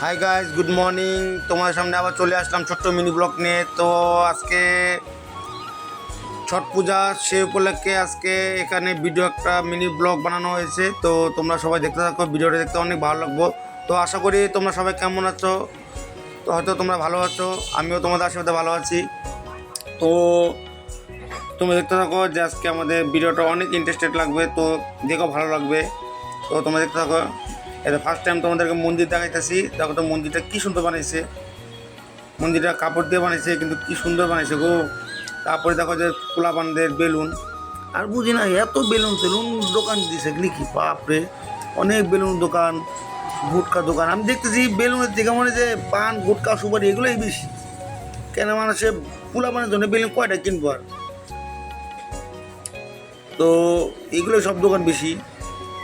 Hi guys, good morning. তোমার সামনে আবার চলে আসলাম ছোট্ট মিনি ব্লগ নিয়ে। তো আজকে ছট পূজা, সেই উপলক্ষে আজকে এখানে ভিডিও একটা মিনি ব্লগ বানানো হয়েছে। তো তোমরা সবাই দেখতে থাকো, ভিডিওটা দেখতে অনেক ভালো লাগবো। তো আশা করি তোমরা সবাই কেমন আছো। তো হয়তো তোমরা ভালো আছো, আমিও তোমাদের আশীর্বাদে ভালো আছি। তো তোমরা দেখতে থাকো যে আজকে আমাদের ভিডিওটা অনেক ইন্টারেস্টেড লাগবে, তো দেখো ভালো লাগবে। তো তোমরা দেখতে থাকো। এটা ফার্স্ট টাইম তোমাদেরকে মন্দির দেখাইতেছি। দেখো তো মন্দিরটা কী সুন্দর বানাইছে। মন্দিরটা কাপড় দিয়ে বানাইছে, কিন্তু কি সুন্দর বানাইছে গো। তারপরে দেখো যে পোলাপানদের বেলুন, আর বুঝি না এত বেলুন টেলুন দোকান দিছে কি বাপরে। অনেক বেলুন দোকান, গুটকা দোকান। আমি দেখতেছি বেলুনের থেকে মনে যে পান গুটকা সুপারি এগুলোই বেশি। কেন মানুষে পোলাপানের জন্য বেলুন কয়টা কিনবো আর। তো এগুলো সব দোকান বেশি।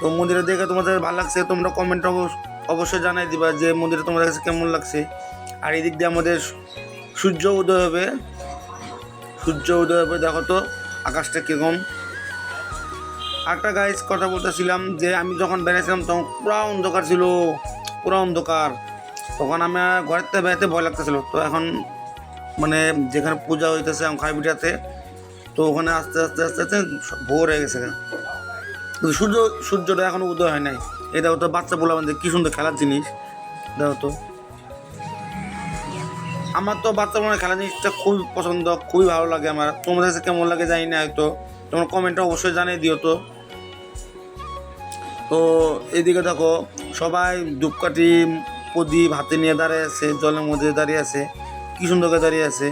তো মন্দিরে দেখে তোমাদের ভালো লাগছে, তোমরা কমেন্টে অবশ্যই জানাই দিবা যে মন্দিরে তোমাদের কাছে কেমন লাগছে। আর এদিক দিয়ে আমাদের সূর্য উদয় হবে। দেখো তো আকাশটা কীরকম। একটা গাইস কথা বলতেছিলাম যে আমি যখন বেড়াইছিলাম তখন পুরা অন্ধকার ছিল, পুরা অন্ধকার। তখন আমি ঘরের থেকে বেড়াতে ভয় লাগতেছিল। তো এখন মানে যেখানে পূজা হইতেছে খাইবিটাতে, তো ওখানে আস্তে আস্তে আস্তে আস্তে ভোর হয়ে গেছে। কিন্তু সূর্যটা এখনো উদয় হয় নাই। এই দেখো তো বাচ্চা বলে আমাদের কী সুন্দর খেলার জিনিস। দেখো তো আমার তো বাচ্চা মনে খেলার জিনিসটা খুবই পছন্দ, খুবই ভালো লাগে আমার। তোমাদের কাছে কেমন লাগে জানি না, হয়তো তোমার কমেন্টে অবশ্যই জানিয়ে দিও। তো তো এদিকে দেখো সবাই ধূপকাঠি প্রদীপ হাতে নিয়ে দাঁড়িয়ে আছে, জলের মধ্যে দাঁড়িয়ে আছে, কী সুন্দর করে দাঁড়িয়ে আছে।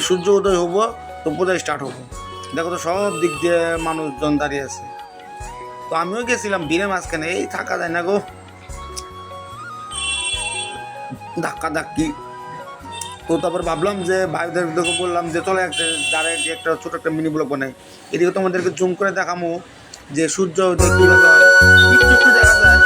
সূর্য উদয় হবো তো পূজা স্টার্ট হবো। দেখো তো সব দিক দিয়ে মানুষজন দাঁড়িয়ে আছে। তো আমিও গেছিলাম ভিড়ের মাঝখানে, এই থাকা যায় না গো, ধাক্কা ধাক্কি। তো তারপর ভাবলাম যে ভাইদেরকে বললাম যে চলো একটা ছোট একটা মিনি ব্লগ বানাই। এদিকে তোমাদেরকে জুম করে দেখাবো যে সূর্য উদয় কীভাবে হয়, একটু একটু দেখা যায়।